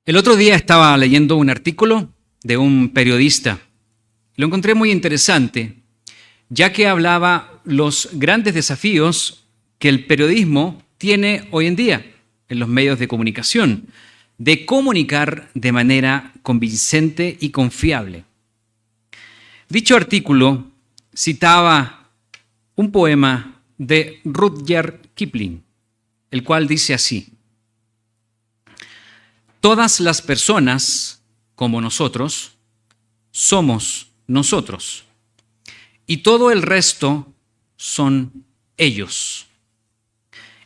El otro día estaba leyendo un artículo de un periodista. Lo encontré muy interesante, ya que hablaba los grandes desafíos que el periodismo tiene hoy en día en los medios de comunicación, de comunicar de manera convincente y confiable. Dicho artículo citaba un poema de Rudyard Kipling, el cual dice así: todas las personas, como nosotros, somos nosotros, y todo el resto son ellos.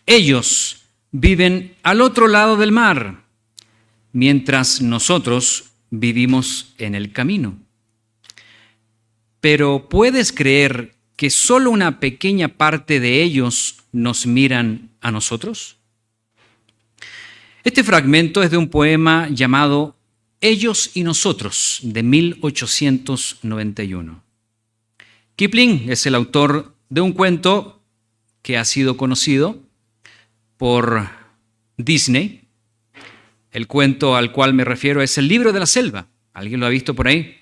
Ellos viven al otro lado del mar, mientras nosotros vivimos en el camino. Pero ¿puedes creer que solo una pequeña parte de ellos nos miran a nosotros? Este fragmento es de un poema llamado Ellos y Nosotros, de 1891. Kipling es el autor de un cuento que ha sido conocido por Disney. El cuento al cual me refiero es El libro de la selva. ¿Alguien lo ha visto por ahí?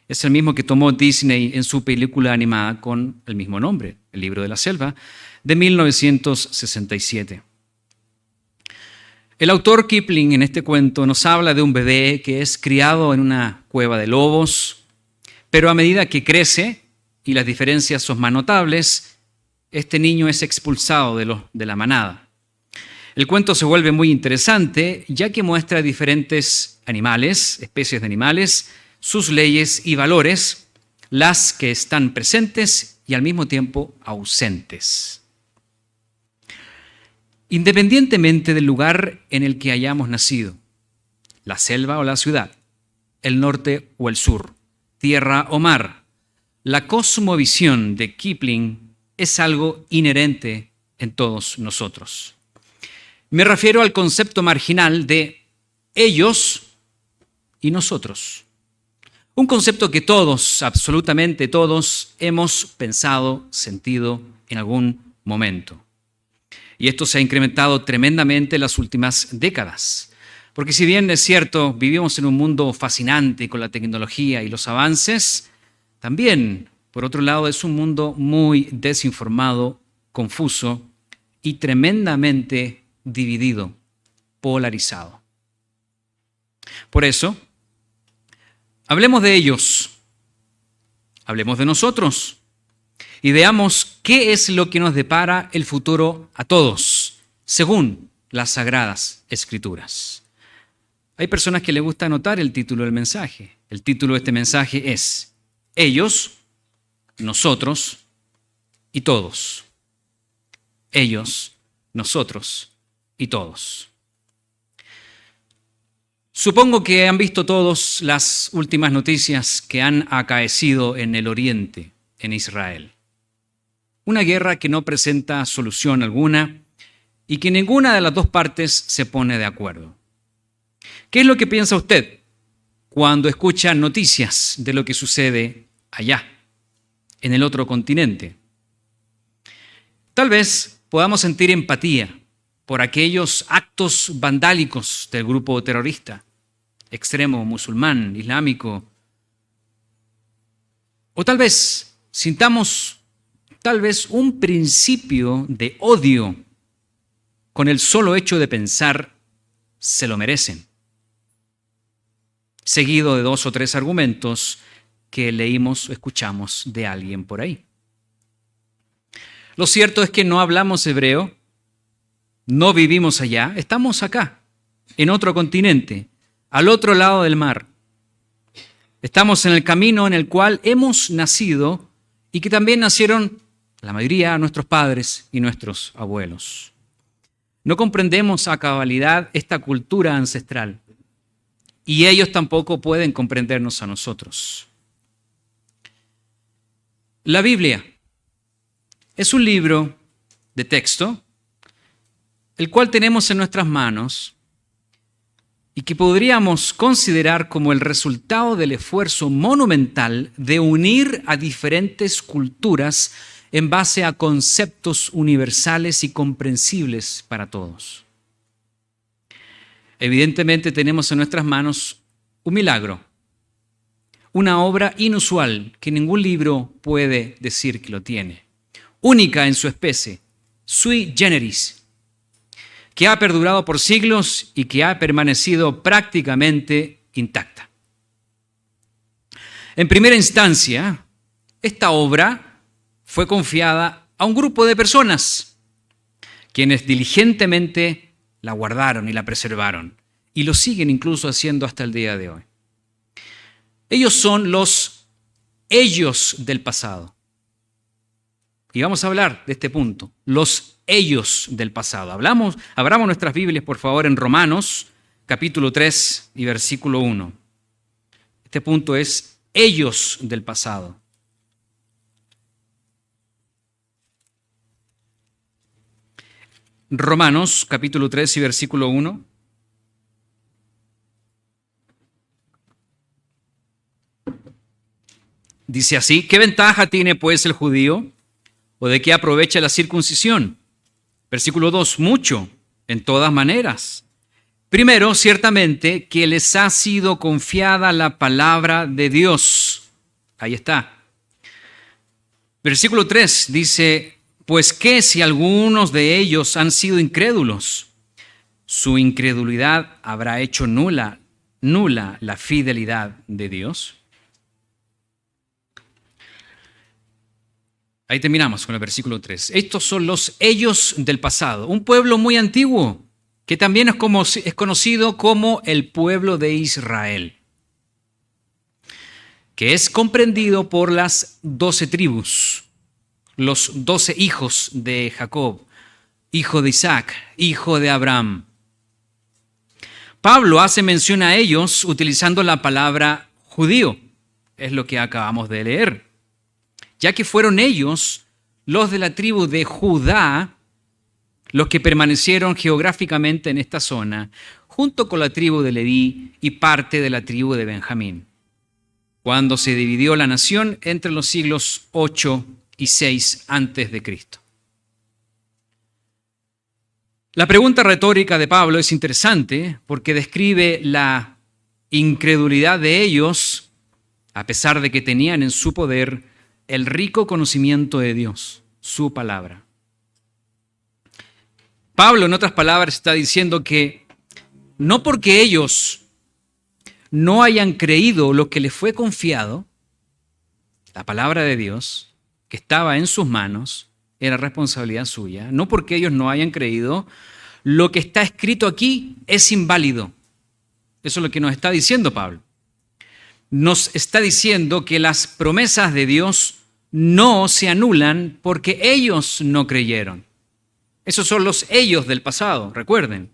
Es el mismo que tomó Disney en su película animada con el mismo nombre, El libro de la selva, de 1967. El autor Kipling en este cuento nos habla de un bebé que es criado en una cueva de lobos, pero a medida que crece y las diferencias son más notables, este niño es expulsado de la manada. El cuento se vuelve muy interesante ya que muestra diferentes animales, especies de animales, sus leyes y valores, las que están presentes y al mismo tiempo ausentes. Independientemente del lugar en el que hayamos nacido, la selva o la ciudad, el norte o el sur, tierra o mar, la cosmovisión de Kipling es algo inherente en todos nosotros. Me refiero al concepto marginal de ellos y nosotros. Un concepto que todos, absolutamente todos, hemos pensado, sentido en algún momento. Y esto se ha incrementado tremendamente en las últimas décadas. Porque si bien es cierto, vivimos en un mundo fascinante con la tecnología y los avances, también, por otro lado, es un mundo muy desinformado, confuso y tremendamente dividido, polarizado. Por eso, hablemos de ellos, hablemos de nosotros y veamos qué es lo que nos depara el futuro a todos, según las Sagradas Escrituras. Hay personas que les gusta anotar el título del mensaje. El título de este mensaje es Ellos, Nosotros y Todos. Ellos, Nosotros y Todos. Supongo que han visto todos las últimas noticias que han acaecido en el Oriente, en Israel. Una guerra que no presenta solución alguna y que ninguna de las dos partes se pone de acuerdo. ¿Qué es lo que piensa usted cuando escucha noticias de lo que sucede allá, en el otro continente? Tal vez podamos sentir empatía por aquellos actos vandálicos del grupo terrorista, extremo musulmán, islámico. O tal vez sintamos un principio de odio con el solo hecho de pensar se lo merecen, seguido de 2 o 3 argumentos que leímos o escuchamos de alguien por ahí. Lo cierto es que no hablamos hebreo, no vivimos allá, estamos acá, en otro continente, al otro lado del mar. Estamos en el camino en el cual hemos nacido y que también nacieron la mayoría nuestros padres y nuestros abuelos. No comprendemos a cabalidad esta cultura ancestral y ellos tampoco pueden comprendernos a nosotros. La Biblia es un libro de texto, el cual tenemos en nuestras manos y que podríamos considerar como el resultado del esfuerzo monumental de unir a diferentes culturas en base a conceptos universales y comprensibles para todos. Evidentemente tenemos en nuestras manos un milagro, una obra inusual que ningún libro puede decir que lo tiene, única en su especie, sui generis, que ha perdurado por siglos y que ha permanecido prácticamente intacta. En primera instancia, esta obra fue confiada a un grupo de personas, quienes diligentemente la guardaron y la preservaron, y lo siguen incluso haciendo hasta el día de hoy. Ellos son los ellos del pasado. Y vamos a hablar de este punto, los ellos del pasado. Abramos nuestras Biblias, por favor, en Romanos, capítulo 3 y versículo 1. Este punto es ellos del pasado. Romanos, capítulo 3 y versículo 1. Dice así: ¿qué ventaja tiene pues el judío? ¿O de qué aprovecha la circuncisión? Versículo 2, mucho, en todas maneras. Primero, ciertamente, que les ha sido confiada la palabra de Dios. Ahí está. Versículo 3 dice: pues qué si algunos de ellos han sido incrédulos, su incredulidad habrá hecho nula la fidelidad de Dios. Ahí terminamos con el versículo 3. Estos son los ellos del pasado, un pueblo muy antiguo, que también es conocido como el pueblo de Israel, que es comprendido por las 12 tribus, los 12 hijos de Jacob, hijo de Isaac, hijo de Abraham. Pablo hace mención a ellos utilizando la palabra judío, es lo que acabamos de leer, ya que fueron ellos, los de la tribu de Judá, los que permanecieron geográficamente en esta zona, junto con la tribu de Leví y parte de la tribu de Benjamín, cuando se dividió la nación entre los siglos 8 y 6 antes de Cristo. La pregunta retórica de Pablo es interesante porque describe la incredulidad de ellos, a pesar de que tenían en su poder el rico conocimiento de Dios, su palabra. Pablo, en otras palabras, está diciendo que no porque ellos no hayan creído lo que les fue confiado, la palabra de Dios, que estaba en sus manos, era responsabilidad suya, no porque ellos no hayan creído, lo que está escrito aquí es inválido. Eso es lo que nos está diciendo Pablo. Nos está diciendo que las promesas de Dios no se anulan porque ellos no creyeron. Esos son los ellos del pasado, recuerden.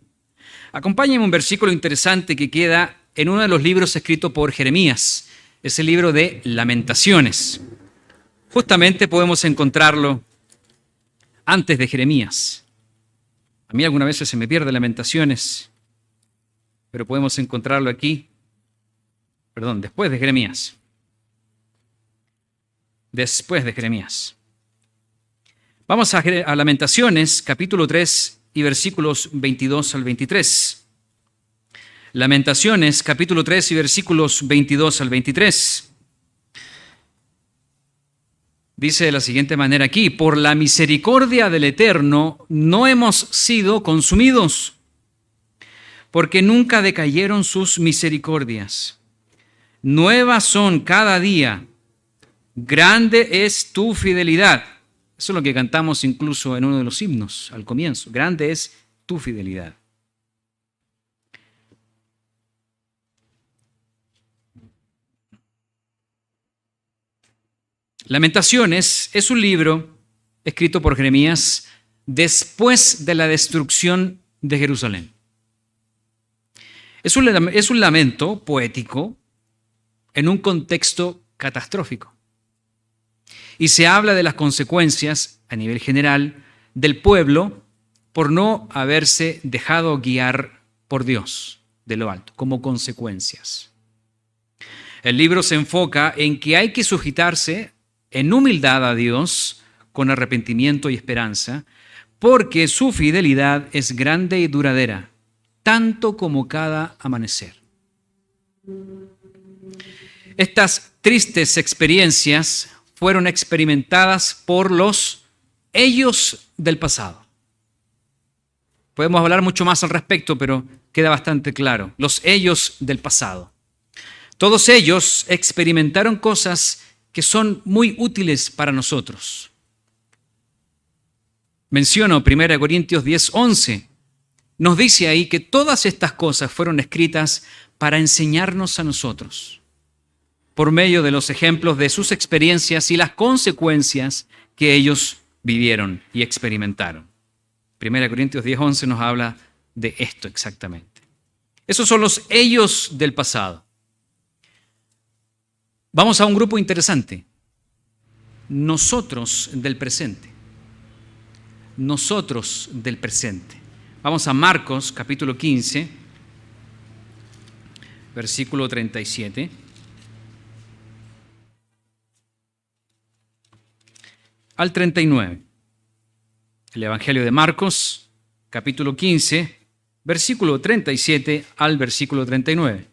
Acompáñenme un versículo interesante que queda en uno de los libros escritos por Jeremías, es el libro de Lamentaciones. Justamente podemos encontrarlo antes de Jeremías. A mí algunas veces se me pierde Lamentaciones, pero podemos encontrarlo aquí. Después de Jeremías. Después de Jeremías. Vamos a Lamentaciones, capítulo 3 y versículos 22 al 23. Lamentaciones, capítulo 3 y versículos 22 al 23. Dice de la siguiente manera aquí: por la misericordia del Eterno no hemos sido consumidos, porque nunca decayeron sus misericordias. Nuevas son cada día, grande es tu fidelidad. Eso es lo que cantamos incluso en uno de los himnos al comienzo. Grande es tu fidelidad. Lamentaciones es un libro escrito por Jeremías después de la destrucción de Jerusalén. Es un lamento poético en un contexto catastrófico. Y se habla de las consecuencias a nivel general del pueblo por no haberse dejado guiar por Dios de lo alto, como consecuencias. El libro se enfoca en que hay que sujetarse en humildad a Dios con arrepentimiento y esperanza, porque su fidelidad es grande y duradera, tanto como cada amanecer. Estas tristes experiencias fueron experimentadas por los ellos del pasado. Podemos hablar mucho más al respecto, pero queda bastante claro. Los ellos del pasado. Todos ellos experimentaron cosas que son muy útiles para nosotros. Menciono 1 Corintios 10:11. Nos dice ahí que todas estas cosas fueron escritas para enseñarnos a nosotros, por medio de los ejemplos de sus experiencias y las consecuencias que ellos vivieron y experimentaron. 1 Corintios 10:11 nos habla de esto exactamente. Esos son los ellos del pasado. Vamos a un grupo interesante. Nosotros del presente. Nosotros del presente. Vamos a Marcos capítulo 15, versículo 37. Al 39. El Evangelio de Marcos, capítulo 15, versículo 37 al versículo 39.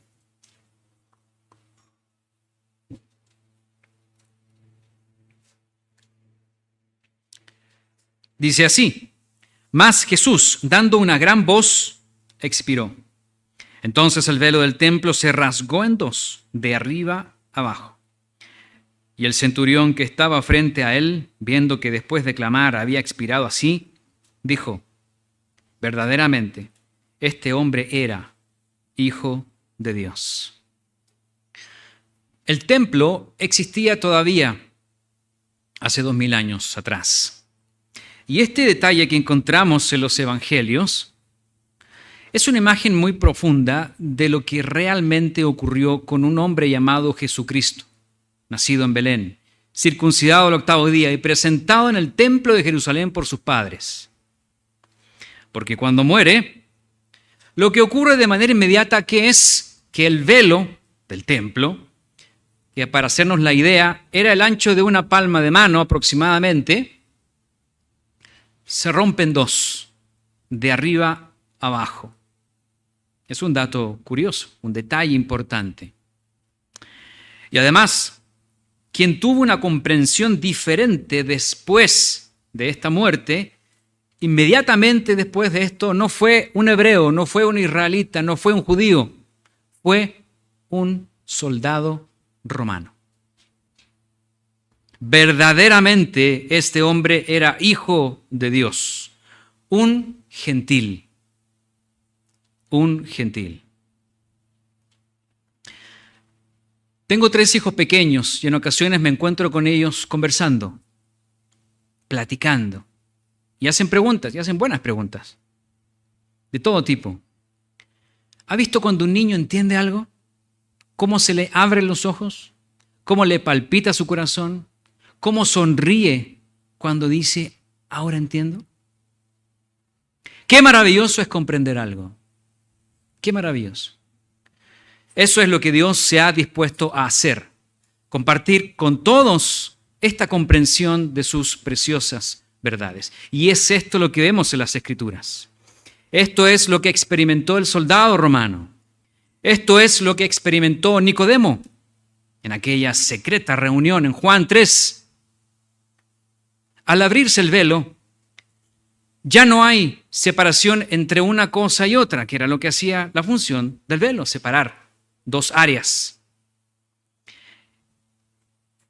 Dice así: mas Jesús, dando una gran voz, expiró. Entonces el velo del templo se rasgó en dos, de arriba abajo. Y el centurión que estaba frente a él, viendo que después de clamar había expirado así, dijo: verdaderamente, este hombre era Hijo de Dios. El templo existía todavía hace 2000 años atrás. Y este detalle que encontramos en los evangelios es una imagen muy profunda de lo que realmente ocurrió con un hombre llamado Jesucristo, nacido en Belén, circuncidado al 8º día y presentado en el templo de Jerusalén por sus padres. Porque cuando muere, lo que ocurre de manera inmediata que es que el velo del templo, que para hacernos la idea era el ancho de una palma de mano aproximadamente, se rompe en dos, de arriba abajo. Es un dato curioso, un detalle importante. Y además, quien tuvo una comprensión diferente después de esta muerte, inmediatamente después de esto, no fue un hebreo, no fue un israelita, no fue un judío, fue un soldado romano. Verdaderamente este hombre era hijo de Dios, un gentil. Un gentil. Tengo 3 hijos pequeños y en ocasiones me encuentro con ellos conversando, platicando, y hacen preguntas, y hacen buenas preguntas, de todo tipo. ¿Ha visto cuando un niño entiende algo? ¿Cómo se le abren los ojos? ¿Cómo le palpita su corazón? ¿Cómo sonríe cuando dice, ahora entiendo? Qué maravilloso es comprender algo. Qué maravilloso. Eso es lo que Dios se ha dispuesto a hacer. Compartir con todos esta comprensión de sus preciosas verdades. Y es esto lo que vemos en las Escrituras. Esto es lo que experimentó el soldado romano. Esto es lo que experimentó Nicodemo en aquella secreta reunión en Juan 3. Al abrirse el velo, ya no hay separación entre una cosa y otra, que era lo que hacía la función del velo, separar 2 áreas.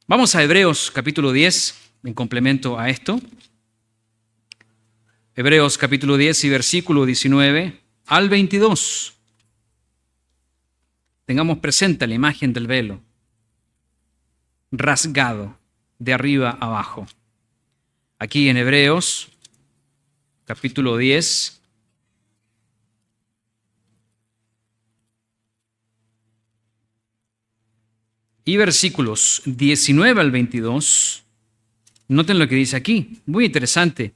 Vamos a Hebreos capítulo 10, en complemento a esto. Hebreos capítulo 10 y versículo 19 al 22. Tengamos presente la imagen del velo, rasgado de arriba abajo. Aquí en Hebreos, capítulo 10, y versículos 19 al 22, noten lo que dice aquí, muy interesante.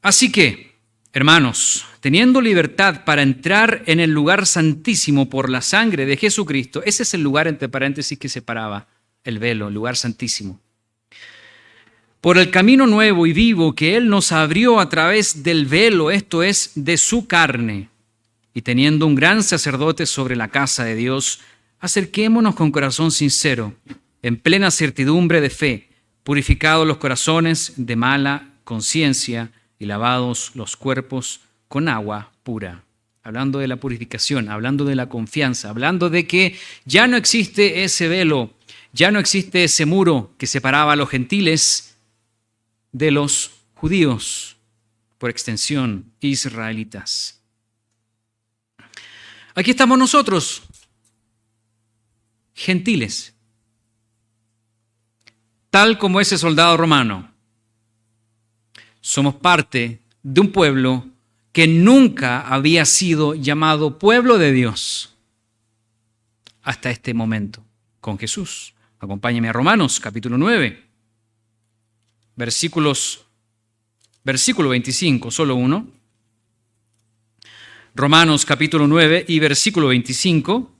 Así que, hermanos, teniendo libertad para entrar en el lugar santísimo por la sangre de Jesucristo, ese es el lugar entre paréntesis que separaba el velo, el lugar santísimo. por el camino nuevo y vivo que Él nos abrió a través del velo, esto es, de su carne. Y teniendo un gran sacerdote sobre la casa de Dios, acerquémonos con corazón sincero, en plena certidumbre de fe, purificados los corazones de mala conciencia y lavados los cuerpos con agua pura. Hablando de la purificación, hablando de la confianza, hablando de que ya no existe ese velo, ya no existe ese muro que separaba a los gentiles de los judíos, por extensión, israelitas. Aquí estamos nosotros, gentiles, tal como ese soldado romano. Somos parte de un pueblo que nunca había sido llamado pueblo de Dios hasta este momento, con Jesús. Acompáñame a Romanos, capítulo 9, versículo 25, solo uno. Romanos, capítulo 9 y versículo 25,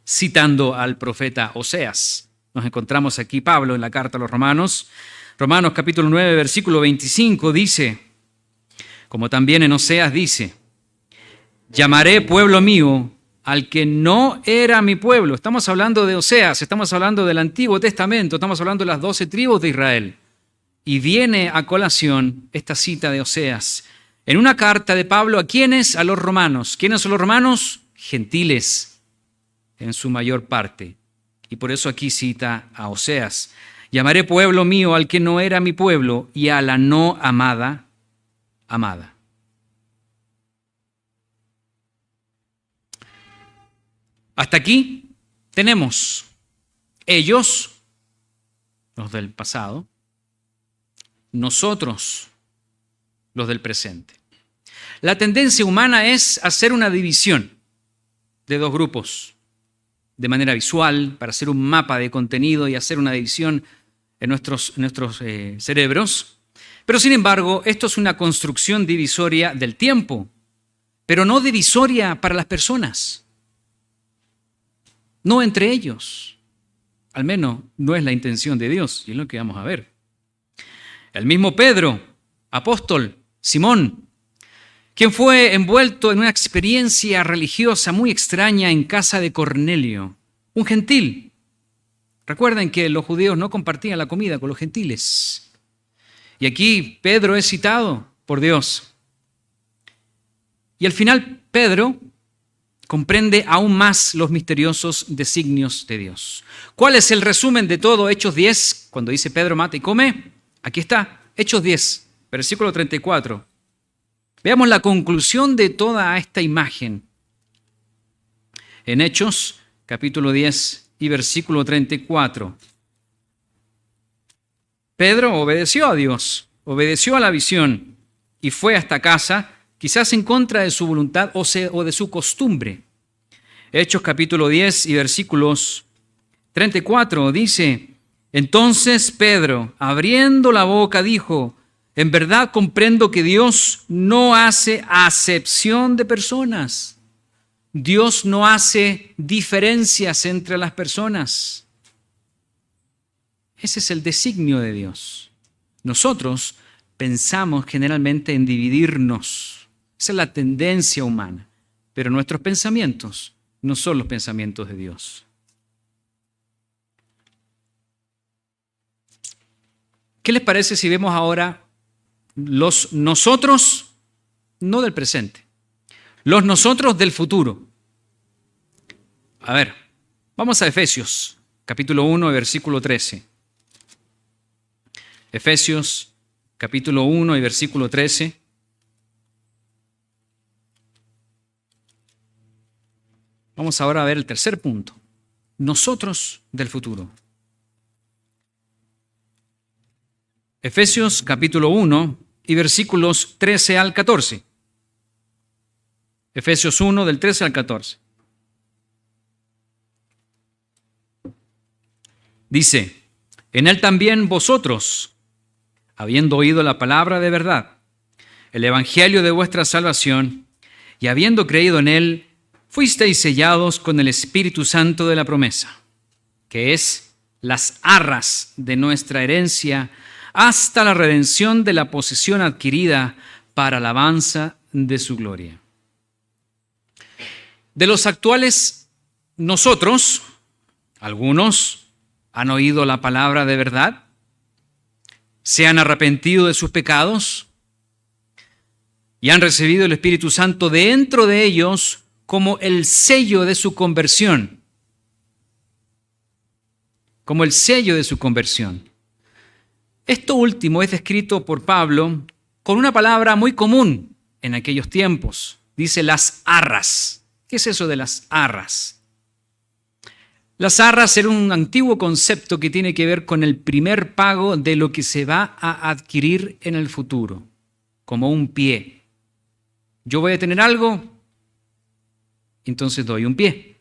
citando al profeta Oseas. Nos encontramos aquí Pablo en la carta a los Romanos. Romanos capítulo 9, versículo 25 dice, como también en Oseas dice, llamaré pueblo mío al que no era mi pueblo. Estamos hablando de Oseas, estamos hablando del Antiguo Testamento, estamos hablando de las 12 tribus de Israel. Y viene a colación esta cita de Oseas en una carta de Pablo, ¿a quiénes? A los romanos. ¿Quiénes son los romanos? Gentiles, en su mayor parte. Y por eso aquí cita a Oseas. Llamaré pueblo mío al que no era mi pueblo y a la no amada, amada. Hasta aquí tenemos ellos, los del pasado, nosotros, los del presente. La tendencia humana es hacer una división de dos grupos de manera visual, para hacer un mapa de contenido y hacer una división en nuestros cerebros. Pero sin embargo, esto es una construcción divisoria del tiempo, pero no divisoria para las personas, no entre ellos. Al menos no es la intención de Dios, y es lo que vamos a ver. El mismo Pedro, apóstol, Simón, quien fue envuelto en una experiencia religiosa muy extraña en casa de Cornelio, un gentil. Recuerden que los judíos no compartían la comida con los gentiles. Y aquí Pedro es citado por Dios. Y al final Pedro comprende aún más los misteriosos designios de Dios. ¿Cuál es el resumen de todo Hechos 10? Cuando dice Pedro mata y come, aquí está, Hechos 10, versículo 34. Veamos la conclusión de toda esta imagen. En Hechos, capítulo 10 y versículo 34. Pedro obedeció a Dios, obedeció a la visión y fue hasta casa, quizás en contra de su voluntad o de su costumbre. Hechos capítulo 10 y versículos 34 dice, entonces Pedro, abriendo la boca, dijo, en verdad comprendo que Dios no hace acepción de personas. Dios no hace diferencias entre las personas. Ese es el designio de Dios. Nosotros pensamos generalmente en dividirnos. Esa es la tendencia humana. Pero nuestros pensamientos no son los pensamientos de Dios. ¿Qué les parece si vemos ahora los nosotros, no del presente, los nosotros del futuro? A ver, vamos a Efesios, capítulo 1, versículo 13. Efesios, capítulo 1 y versículo 13. Vamos ahora a ver el tercer punto. Nosotros del futuro. Efesios, capítulo 1 y versículos 13 al 14. Efesios 1, del 13 al 14. Dice, en él también vosotros, habiendo oído la palabra de verdad, el evangelio de vuestra salvación, y habiendo creído en él, fuisteis sellados con el Espíritu Santo de la promesa, que es las arras de nuestra herencia, hasta la redención de la posesión adquirida para alabanza de su gloria. De los actuales nosotros, algunos han oído la palabra de verdad, se han arrepentido de sus pecados y han recibido el Espíritu Santo dentro de ellos como el sello de su conversión. Como el sello de su conversión. Esto último es descrito por Pablo con una palabra muy común en aquellos tiempos. Dice las arras. ¿Qué es eso de las arras? Las arras era un antiguo concepto que tiene que ver con el primer pago de lo que se va a adquirir en el futuro, como un pie. Yo voy a tener algo, entonces doy un pie.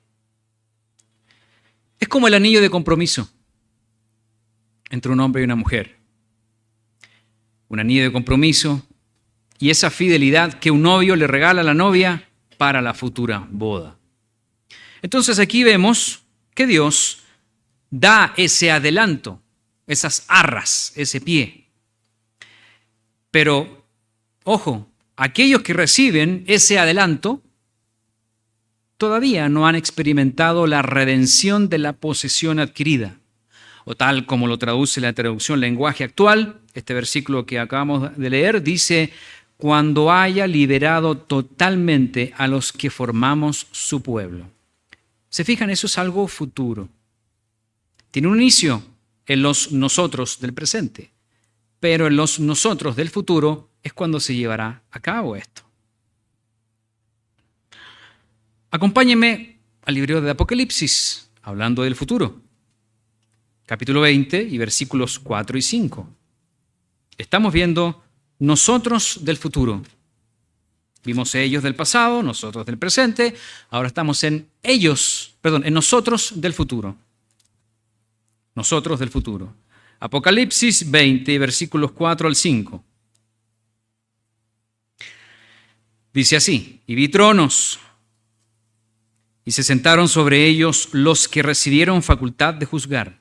Es como el anillo de compromiso entre un hombre y una mujer. Un anillo de compromiso y esa fidelidad que un novio le regala a la novia para la futura boda. Entonces aquí vemos que Dios da ese adelanto, esas arras, ese pie. Pero, ojo, aquellos que reciben ese adelanto todavía no han experimentado la redención de la posesión adquirida. O tal como lo traduce la traducción lenguaje actual, este versículo que acabamos de leer dice, cuando haya liberado totalmente a los que formamos su pueblo. ¿Se fijan? Eso es algo futuro. Tiene un inicio en los nosotros del presente, pero en los nosotros del futuro es cuando se llevará a cabo esto. Acompáñenme al libro de Apocalipsis, hablando del futuro. Capítulo 20 y versículos 4 y 5. Estamos viendo nosotros del futuro. Vimos ellos del pasado, nosotros del presente, ahora estamos en nosotros del futuro. Nosotros del futuro. Apocalipsis 20, versículos 4 al 5. Dice así, y vi tronos, y se sentaron sobre ellos los que recibieron facultad de juzgar.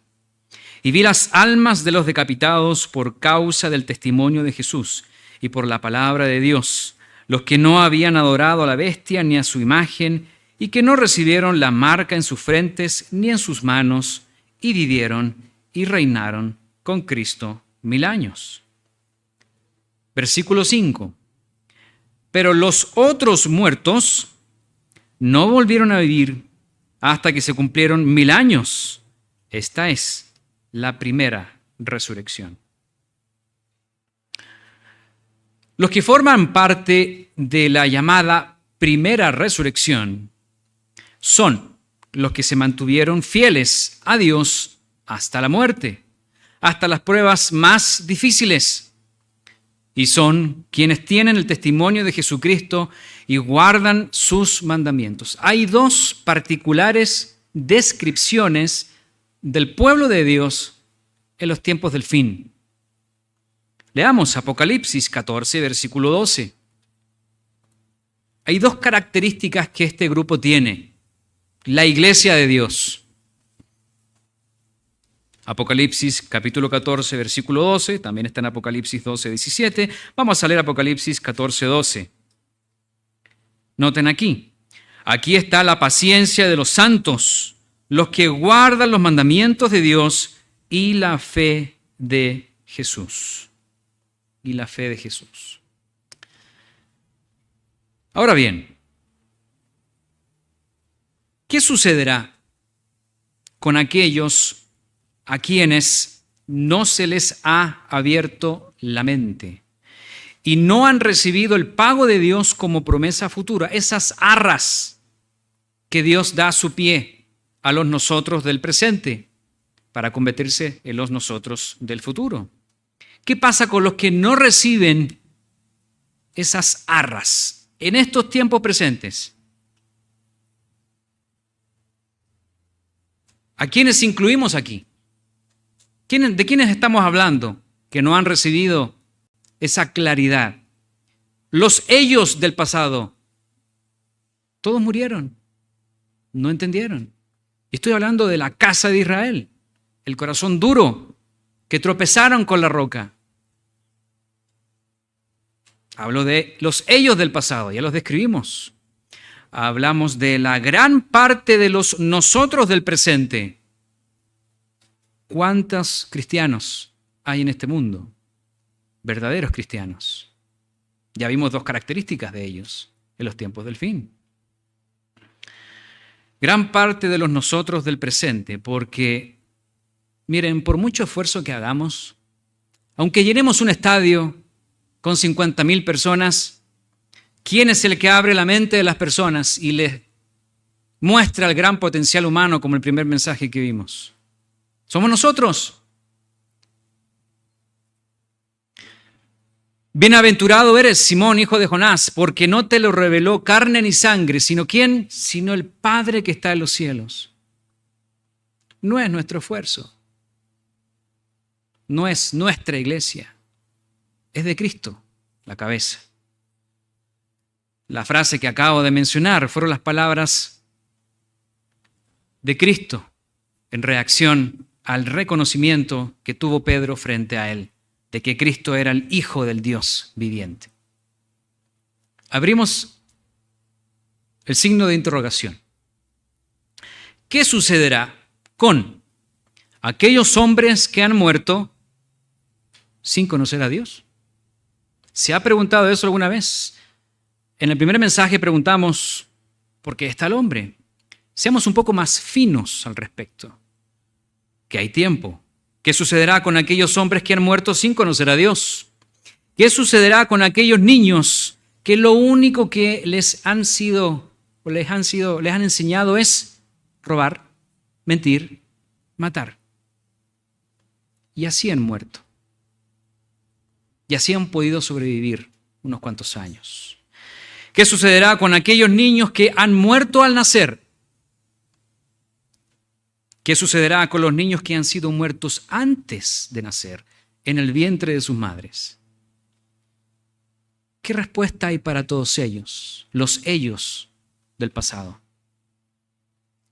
Y vi las almas de los decapitados por causa del testimonio de Jesús y por la palabra de Dios, los que no habían adorado a la bestia ni a su imagen, y que no recibieron la marca en sus frentes ni en sus manos, y vivieron y reinaron con Cristo 1000 años. Versículo 5. Pero los otros muertos no volvieron a vivir hasta que se cumplieron 1000 años. Esta es la primera resurrección. Los que forman parte de la llamada primera resurrección son los que se mantuvieron fieles a Dios hasta la muerte, hasta las pruebas más difíciles, y son quienes tienen el testimonio de Jesucristo y guardan sus mandamientos. Hay dos particulares descripciones del pueblo de Dios en los tiempos del fin. Leamos Apocalipsis 14, versículo 12. Hay dos características que este grupo tiene. La iglesia de Dios. Apocalipsis capítulo 14, versículo 12. También está en Apocalipsis 12, 17. Vamos a leer Apocalipsis 14, 12. Noten aquí. Aquí está la paciencia de los santos, los que guardan los mandamientos de Dios y la fe de Jesús. Y la fe de Jesús. Ahora bien, ¿qué sucederá con aquellos a quienes no se les ha abierto la mente y no han recibido el pago de Dios como promesa futura? Esas arras que Dios da a su pie a los nosotros del presente para convertirse en los nosotros del futuro. ¿Qué pasa con los que no reciben esas arras en estos tiempos presentes? ¿A quiénes incluimos aquí? ¿De quiénes estamos hablando que no han recibido esa claridad? Los ellos del pasado. Todos murieron. No entendieron. Estoy hablando de la casa de Israel. el corazón duro, que tropezaron con la roca. Hablo de los ellos del pasado, ya los describimos. Hablamos de la gran parte de los nosotros del presente. ¿Cuántos cristianos hay en este mundo? Verdaderos cristianos. Ya vimos dos características de ellos en los tiempos del fin. Gran parte de los nosotros del presente, porque, miren, por mucho esfuerzo que hagamos, aunque llenemos un estadio con 50,000 personas, ¿quién es el que abre la mente de las personas y les muestra el gran potencial humano como el primer mensaje que vimos? Somos nosotros. Bienaventurado eres, Simón, hijo de Jonás, porque no te lo reveló carne ni sangre, sino ¿quién? Sino el Padre que está en los cielos. No es nuestro esfuerzo. No es nuestra iglesia. Es de Cristo, la cabeza. La frase que acabo de mencionar fueron las palabras de Cristo en reacción al reconocimiento que tuvo Pedro frente a él, de que Cristo era el Hijo del Dios viviente. Abrimos el signo de interrogación. ¿Qué sucederá con aquellos hombres que han muerto sin conocer a Dios? ¿Se ha preguntado eso alguna vez? En el primer mensaje preguntamos, ¿por qué está el hombre? Seamos un poco más finos al respecto. Que hay tiempo. ¿Qué sucederá con aquellos hombres que han muerto sin conocer a Dios? ¿Qué sucederá con aquellos niños que lo único que les han enseñado es robar, mentir, matar? Y así han muerto. Y así han podido sobrevivir unos cuantos años. ¿Qué sucederá con aquellos niños que han muerto al nacer? ¿Qué sucederá con los niños que han sido muertos antes de nacer, en el vientre de sus madres? ¿Qué respuesta hay para todos ellos, los ellos del pasado?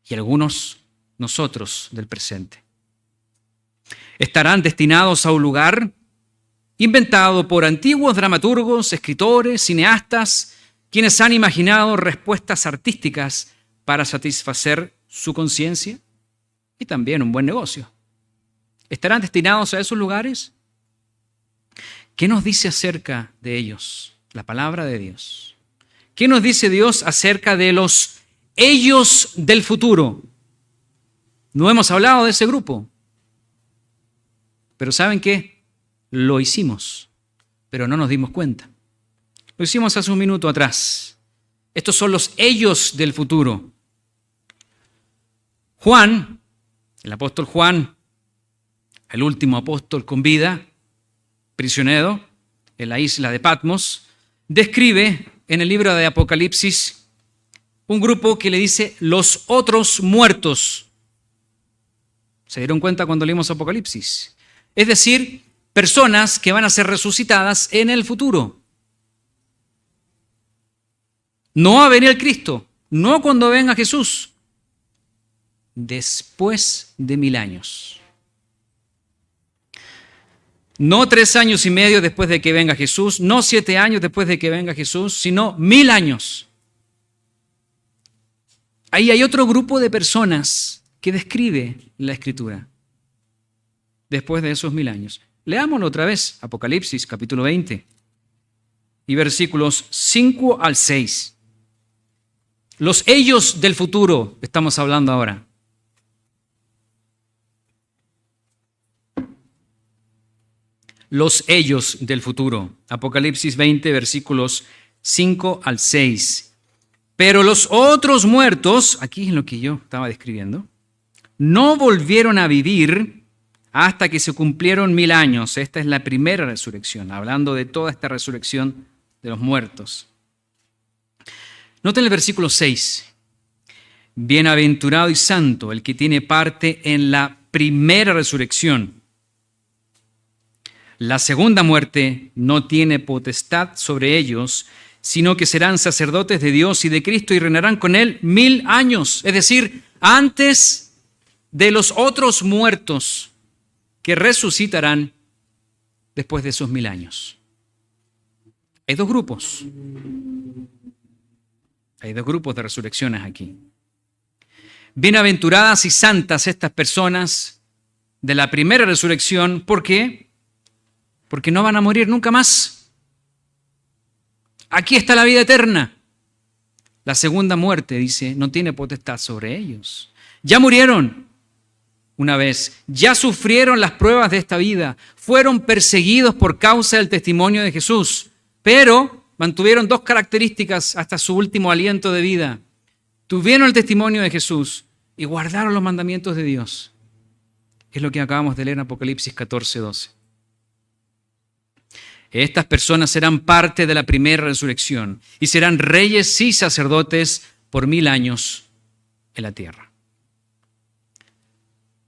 Y algunos, nosotros del presente. ¿Estarán destinados a un lugar inventado por antiguos dramaturgos, escritores, cineastas, quienes han imaginado respuestas artísticas para satisfacer su conciencia? Y también un buen negocio. ¿Estarán destinados a esos lugares? ¿Qué nos dice acerca de ellos la palabra de Dios? ¿Qué nos dice Dios acerca de los ellos del futuro? No hemos hablado de ese grupo. Pero ¿saben qué? Lo hicimos, pero no nos dimos cuenta. Lo hicimos hace un minuto atrás. Estos son los ellos del futuro. Juan, el apóstol Juan, el último apóstol con vida, prisionero en la isla de Patmos, describe en el libro de Apocalipsis un grupo que le dice los otros muertos. ¿Se dieron cuenta cuando leímos Apocalipsis? Es decir, personas que van a ser resucitadas en el futuro. No va a venir el Cristo, no cuando venga Jesús. Después de 1000 años. No 3 años y medio después de que venga Jesús, no 7 años después de que venga Jesús, sino 1000 años. Ahí hay otro grupo de personas que describe la Escritura después de esos 1000 años. Leámoslo otra vez, Apocalipsis capítulo 20 y versículos 5 al 6. Los ellos del futuro estamos hablando ahora. Los ellos del futuro. Apocalipsis 20, versículos 5 al 6. Pero los otros muertos, aquí es lo que yo estaba describiendo, no volvieron a vivir hasta que se cumplieron 1000 años. Esta es la primera resurrección, hablando de toda esta resurrección de los muertos. Noten el versículo 6. Bienaventurado y santo el que tiene parte en la primera resurrección. La segunda muerte no tiene potestad sobre ellos, sino que serán sacerdotes de Dios y de Cristo y reinarán con Él 1000 años. Es decir, antes de los otros muertos que resucitarán después de esos 1000 años. Hay dos grupos. Hay dos grupos de resurrecciones aquí. Bienaventuradas y santas estas personas de la primera resurrección. ¿Por qué? Porque no van a morir nunca más. Aquí está la vida eterna. La segunda muerte, dice, no tiene potestad sobre ellos. Ya murieron una vez, ya sufrieron las pruebas de esta vida, fueron perseguidos por causa del testimonio de Jesús, pero mantuvieron dos características hasta su último aliento de vida. Tuvieron el testimonio de Jesús y guardaron los mandamientos de Dios. Es lo que acabamos de leer en Apocalipsis 14:12. Estas personas serán parte de la primera resurrección y serán reyes y sacerdotes por 1000 años en la tierra.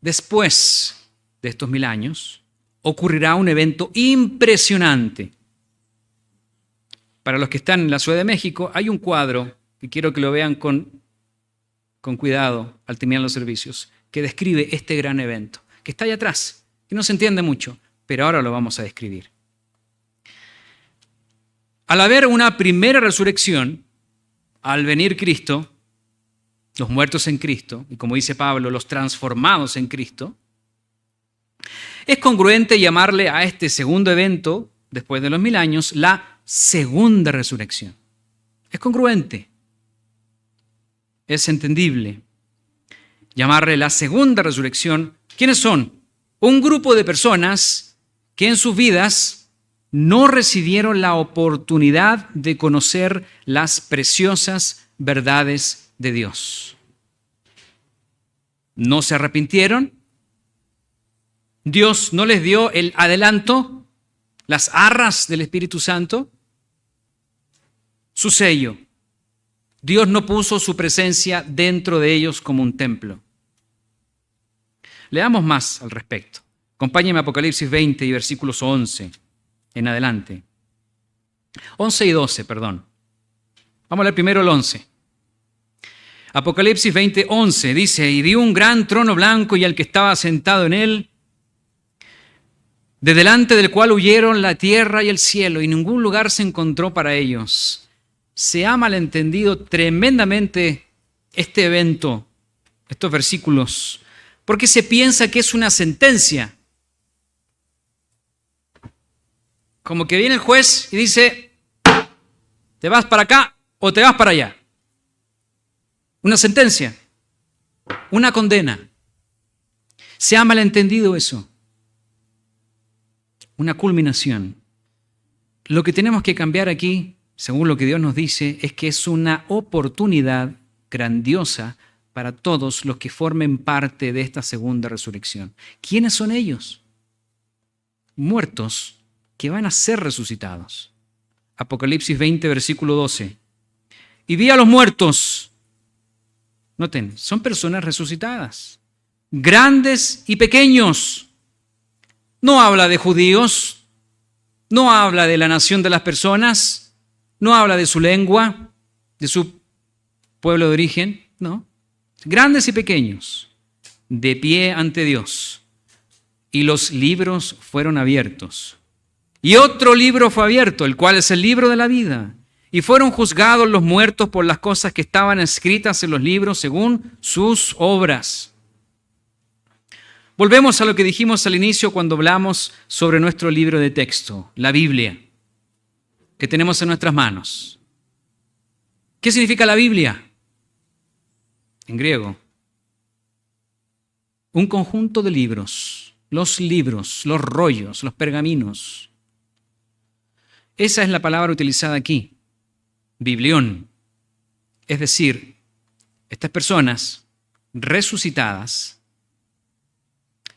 Después de estos 1000 años, ocurrirá un evento impresionante. Para los que están en la Ciudad de México, hay un cuadro que quiero que lo vean con cuidado al terminar los servicios, que describe este gran evento, que está allá atrás, que no se entiende mucho, pero ahora lo vamos a describir. Al haber una primera resurrección, al venir Cristo, los muertos en Cristo, y como dice Pablo, los transformados en Cristo, es congruente llamarle a este segundo evento, después de los 1000 años, la segunda resurrección. Es congruente. Es entendible. Llamarle la segunda resurrección. ¿Quiénes son? Un grupo de personas que en sus vidas no recibieron la oportunidad de conocer las preciosas verdades de Dios. No se arrepintieron. Dios no les dio el adelanto, las arras del Espíritu Santo, su sello. Dios no puso su presencia dentro de ellos como un templo. Leamos más al respecto. Acompáñenme a Apocalipsis 20 y versículos 11 en adelante. 11 y 12, perdón. Vamos a leer primero el 11. Apocalipsis 20, 11 dice: y vi un gran trono blanco y al que estaba sentado en él, de delante del cual huyeron la tierra y el cielo, y ningún lugar se encontró para ellos. Se ha malentendido tremendamente este evento, estos versículos, porque se piensa que es una sentencia. Como que viene el juez y dice, te vas para acá o te vas para allá. Una sentencia, una condena. Se ha malentendido eso. Una culminación. Lo que tenemos que cambiar aquí, según lo que Dios nos dice, es que es una oportunidad grandiosa para todos los que formen parte de esta segunda resurrección. ¿Quiénes son ellos? Muertos que van a ser resucitados. Apocalipsis 20, versículo 12. Y vi a los muertos. Noten, son personas resucitadas, grandes y pequeños. No habla de judíos, no habla de la nación de las personas, no habla de su lengua, de su pueblo de origen, no. Grandes y pequeños, de pie ante Dios. Y los libros fueron abiertos. Y otro libro fue abierto, el cual es el libro de la vida. Y fueron juzgados los muertos por las cosas que estaban escritas en los libros según sus obras. Volvemos a lo que dijimos al inicio cuando hablamos sobre nuestro libro de texto, la Biblia, que tenemos en nuestras manos. ¿Qué significa la Biblia? En griego. Un conjunto de libros, los rollos, los pergaminos. Esa es la palabra utilizada aquí, biblión. Es decir, estas personas resucitadas,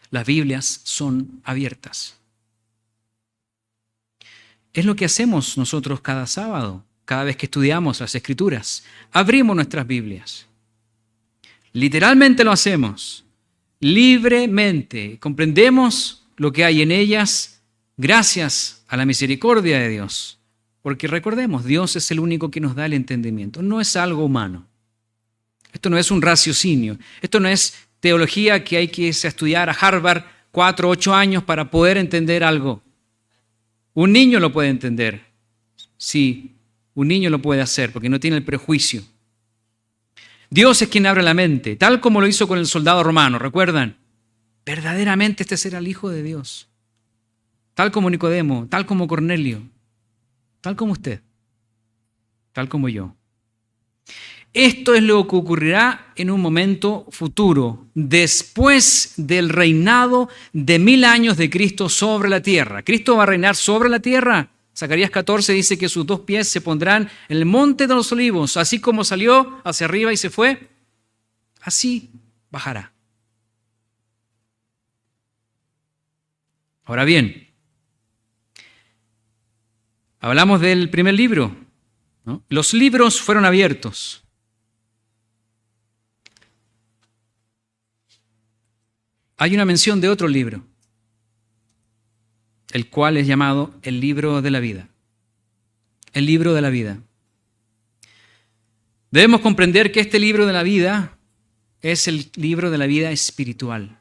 las Biblias son abiertas. Es lo que hacemos nosotros cada sábado, cada vez que estudiamos las Escrituras. Abrimos nuestras Biblias. Literalmente lo hacemos, libremente. Comprendemos lo que hay en ellas gracias a la misericordia de Dios. Porque recordemos, Dios es el único que nos da el entendimiento. No es algo humano. Esto no es un raciocinio. Esto no es teología que hay que irse a estudiar a Harvard 4 o 8 años para poder entender algo. Un niño lo puede entender. Sí, un niño lo puede hacer porque no tiene el prejuicio. Dios es quien abre la mente, tal como lo hizo con el soldado romano, ¿recuerdan? Verdaderamente este será el Hijo de Dios. Tal como Nicodemo, tal como Cornelio, tal como usted, tal como yo. Esto es lo que ocurrirá en un momento futuro, después del reinado de 1000 años de Cristo sobre la tierra. Cristo va a reinar sobre la tierra. Zacarías 14 dice que sus 2 pies se pondrán en el monte de los olivos, así como salió hacia arriba y se fue, así bajará. Ahora bien, hablamos del primer libro, ¿no? Los libros fueron abiertos. Hay una mención de otro libro, el cual es llamado el libro de la vida. El libro de la vida. Debemos comprender que este libro de la vida es el libro de la vida espiritual.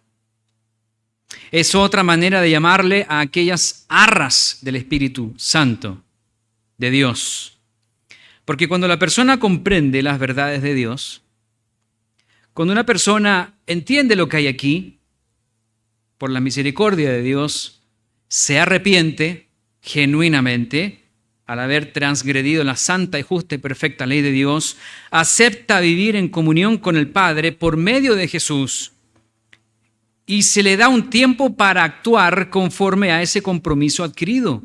Es otra manera de llamarle a aquellas arras del Espíritu Santo de Dios. Porque cuando la persona comprende las verdades de Dios, cuando una persona entiende lo que hay aquí, por la misericordia de Dios, se arrepiente genuinamente al haber transgredido la santa y justa y perfecta ley de Dios, acepta vivir en comunión con el Padre por medio de Jesús y se le da un tiempo para actuar conforme a ese compromiso adquirido.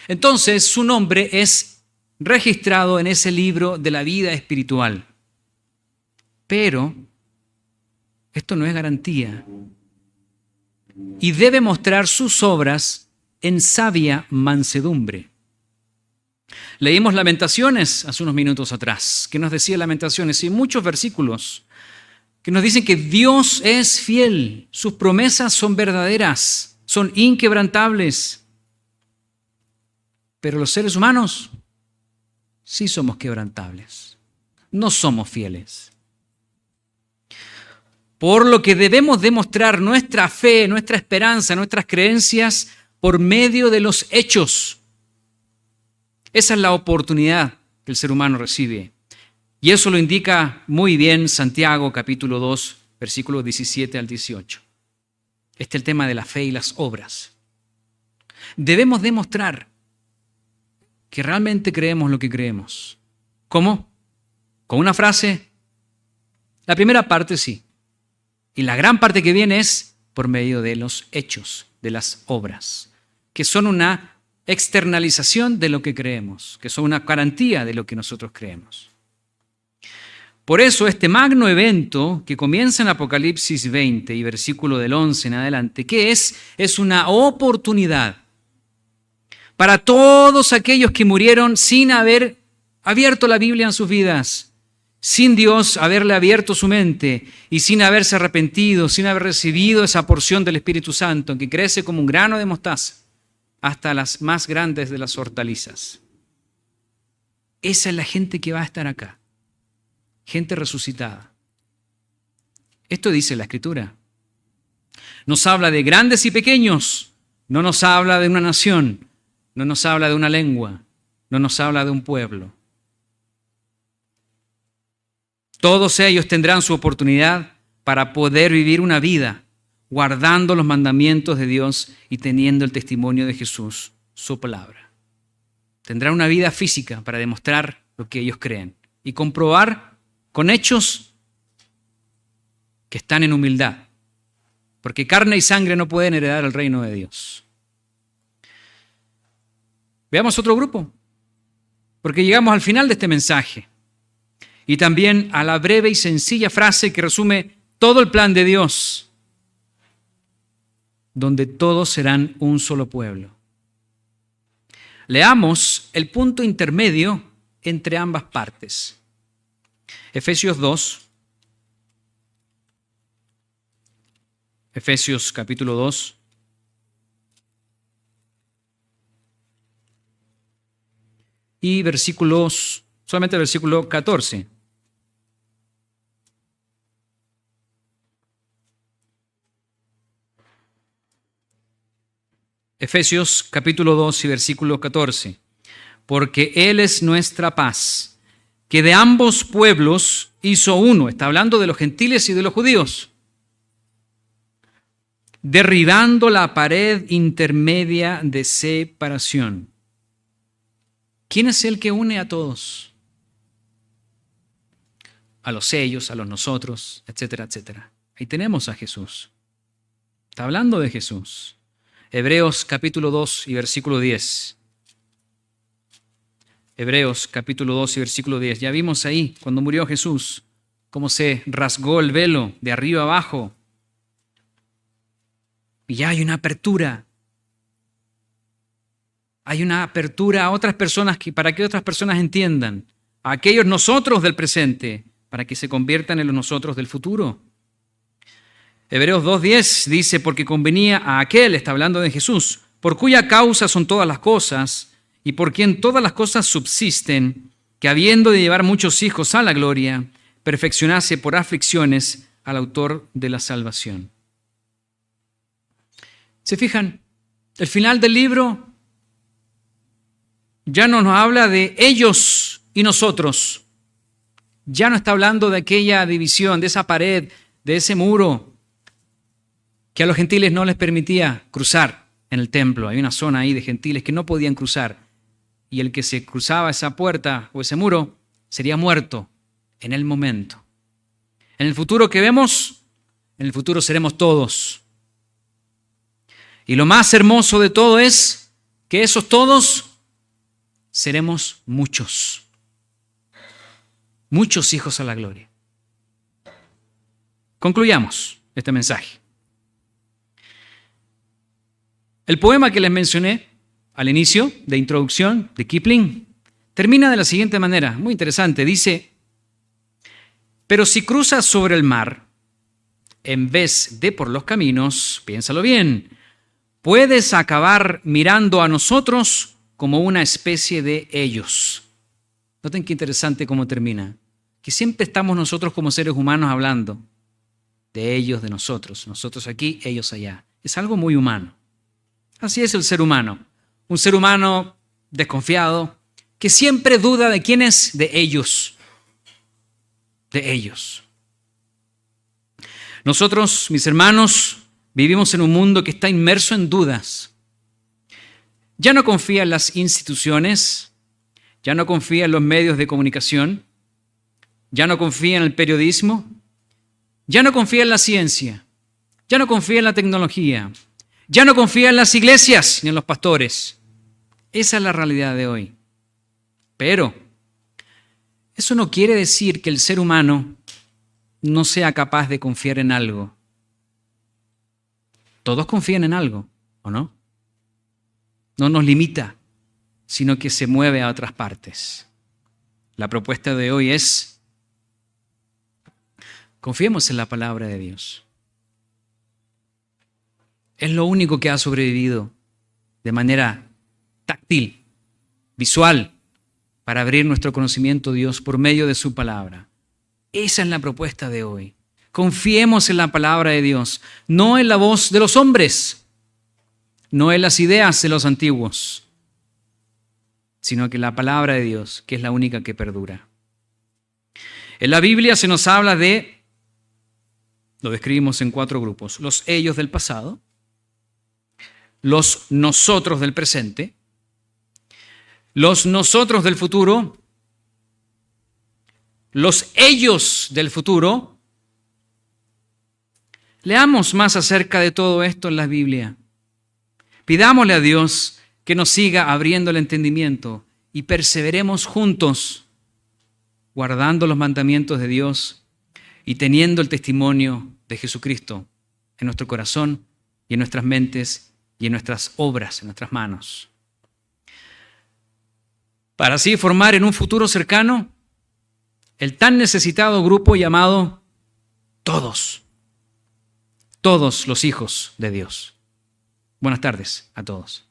Entonces su nombre es registrado en ese libro de la vida espiritual. Pero esto no es garantía. Y debe mostrar sus obras en sabia mansedumbre. Leímos Lamentaciones hace unos minutos atrás. ¿Qué nos decía Lamentaciones? Y muchos versículos que nos dicen que Dios es fiel, sus promesas son verdaderas, son inquebrantables. Pero los seres humanos sí somos quebrantables, no somos fieles. Por lo que debemos demostrar nuestra fe, nuestra esperanza, nuestras creencias por medio de los hechos. Esa es la oportunidad que el ser humano recibe. Y eso lo indica muy bien Santiago capítulo 2, versículos 17 al 18. Este es el tema de la fe y las obras. Debemos demostrar que realmente creemos lo que creemos. ¿Cómo? ¿Con una frase? La primera parte sí. Y la gran parte que viene es por medio de los hechos, de las obras, que son una externalización de lo que creemos, que son una garantía de lo que nosotros creemos. Por eso este magno evento que comienza en Apocalipsis 20 y versículo del 11 en adelante, ¿qué es? Es una oportunidad para todos aquellos que murieron sin haber abierto la Biblia en sus vidas, sin Dios haberle abierto su mente y sin haberse arrepentido, sin haber recibido esa porción del Espíritu Santo que crece como un grano de mostaza hasta las más grandes de las hortalizas. Esa es la gente que va a estar acá, gente resucitada. Esto dice la Escritura. Nos habla de grandes y pequeños, no nos habla de una nación, no nos habla de una lengua, no nos habla de un pueblo. Todos ellos tendrán su oportunidad para poder vivir una vida guardando los mandamientos de Dios y teniendo el testimonio de Jesús, su palabra. Tendrán una vida física para demostrar lo que ellos creen y comprobar con hechos que están en humildad, porque carne y sangre no pueden heredar el reino de Dios. Veamos otro grupo, porque llegamos al final de este mensaje. Y también a la breve y sencilla frase que resume todo el plan de Dios, donde todos serán un solo pueblo. Leamos el punto intermedio entre ambas partes. Efesios 2. Efesios capítulo 2. Y solamente el versículo 14. Efesios capítulo 2 y versículo 14. Porque Él es nuestra paz, que de ambos pueblos hizo uno. Está hablando de los gentiles y de los judíos. Derribando la pared intermedia de separación. ¿Quién es el que une a todos? A los ellos, a los nosotros, etcétera, etcétera. Ahí tenemos a Jesús. Está hablando de Jesús. Hebreos capítulo 2 y versículo 10. Hebreos capítulo 2 y versículo 10. Ya vimos ahí, cuando murió Jesús, cómo se rasgó el velo de arriba abajo. Y ya hay una apertura. Hay una apertura a otras personas, para que otras personas entiendan. A aquellos nosotros del presente, para que se conviertan en los nosotros del futuro. Hebreos 2:10 dice, porque convenía a aquel, está hablando de Jesús, por cuya causa son todas las cosas, y por quien todas las cosas subsisten, que habiendo de llevar muchos hijos a la gloria, perfeccionase por aflicciones al autor de la salvación. ¿Se fijan? El final del libro ya no nos habla de ellos y nosotros. Ya no está hablando de aquella división, de esa pared, de ese muro que a los gentiles no les permitía cruzar en el templo. Hay una zona ahí de gentiles que no podían cruzar. Y el que se cruzaba esa puerta o ese muro sería muerto en el momento. En el futuro que vemos, en el futuro seremos todos. Y lo más hermoso de todo es que esos todos seremos muchos. Muchos hijos a la gloria. Concluyamos este mensaje. El poema que les mencioné al inicio de introducción de Kipling termina de la siguiente manera, muy interesante. Dice, pero si cruzas sobre el mar, en vez de por los caminos, piénsalo bien, puedes acabar mirando a nosotros como una especie de ellos. Noten qué interesante cómo termina. Que siempre estamos nosotros como seres humanos hablando de ellos, de nosotros. Nosotros aquí, ellos allá. Es algo muy humano. Así es el ser humano. Un ser humano desconfiado que siempre duda de quién es, de ellos. De ellos. Nosotros, mis hermanos, vivimos en un mundo que está inmerso en dudas. Ya no confía en las instituciones, ya no confía en los medios de comunicación, ya no confía en el periodismo, ya no confía en la ciencia, ya no confía en la tecnología, ya no confía en las iglesias ni en los pastores. Esa es la realidad de hoy. Pero eso no quiere decir que el ser humano no sea capaz de confiar en algo. Todos confían en algo, ¿o no? No nos limita, sino que se mueve a otras partes. La propuesta de hoy es, confiemos en la palabra de Dios. Es lo único que ha sobrevivido de manera táctil, visual, para abrir nuestro conocimiento de Dios por medio de su palabra. Esa es la propuesta de hoy. Confiemos en la palabra de Dios, no en la voz de los hombres, no en las ideas de los antiguos, sino que la palabra de Dios, que es la única que perdura. En la Biblia se nos habla de, lo describimos en 4 grupos, los ellos del pasado, los nosotros del presente, los nosotros del futuro, los ellos del futuro. Leamos más acerca de todo esto en la Biblia. Pidámosle a Dios que nos siga abriendo el entendimiento y perseveremos juntos, guardando los mandamientos de Dios y teniendo el testimonio de Jesucristo en nuestro corazón y en nuestras mentes y en nuestras obras, en nuestras manos. Para así formar en un futuro cercano el tan necesitado grupo llamado todos los hijos de Dios. Buenas tardes a todos.